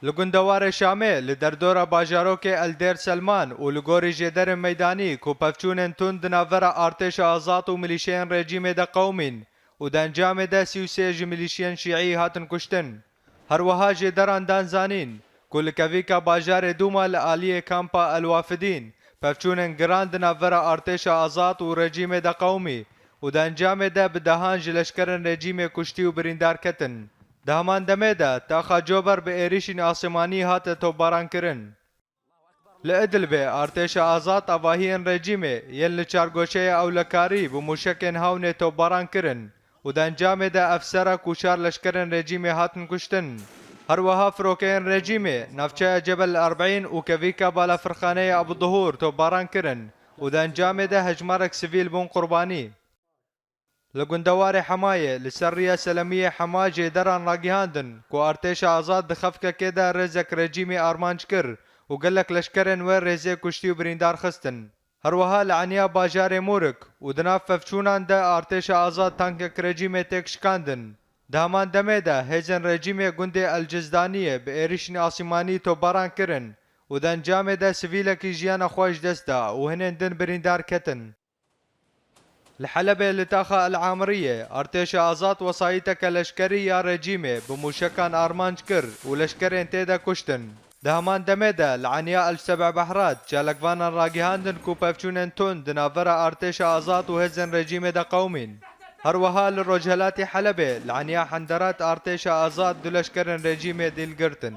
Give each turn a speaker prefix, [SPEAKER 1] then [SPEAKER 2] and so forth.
[SPEAKER 1] لگندوار شامه لدردور باجاروک الدیر سلمان و لگوری جدر میدانی کو پفچونن تند ناورا ارتش آزاد و ملیشین رژیم دا قومین و دنجام دا 33 ملیشین شیعی هاتن کشتن. هروها جدران دانزانین کل کویکا باجار دوما لآلیه کامپا الوافدین پفچونن گراند ناورا ارتش آزاد و رژیم دا قومی و دنجام دا بدهان جلشکرن رژیم کشتی و بریندار کتن. دهمان دمه ده تاخا جوبر به ایریشین آسمانی هات توباران کرن. لإدلبه ارتش آزاد اواهین رژیمه ین لچارگوشه اولکاری بموشکن هاونه توباران کرن و دنجام ده افسر کوشار لشکرن رژیمه هاتن کشتن. هر وها فروکین رژیمه نفچه جبل 40 و کویکا بالا فرخانه ابو ظهور توباران کرن و دنجام ده هجمارک سیویل بون قربانی. لگندوار حمایه لسریه سلمیه حماجه دران راگیهاندن کو ارتش آزاد دخفکه که ده رزک رژیمی آرمانج کر و گلک لشکرن ور رزه کشتی و بریندار خستن. هروها لعنیا باجار مورک و دناف ففچونان ده ارتش آزاد تانکک رژیمی تک شکاندن. دهمان دمه ده هزن رژیمی گنده الجزدانیه به ایریشن آسمانی توباران کرن و دنجام ده سویلکی جیان خوش دستا و هنن دن بریندار کتن. الحلبة لتاخا العامرية ارتش آزاد وصايتك لشكرية رجيمة بموشكان ارمانج كر ولشكرين تيدا كشتن. دهمان دميدا العنياء السبع بحرات جالكوانا راقيهاندن كو بفچونن تون دنافرا ارتش آزاد وهزن رجيمة دا قومين. هروها للرجلات حلبة العنياء حندرات ارتش آزاد دلشكرن رجيمة ديل قرتن.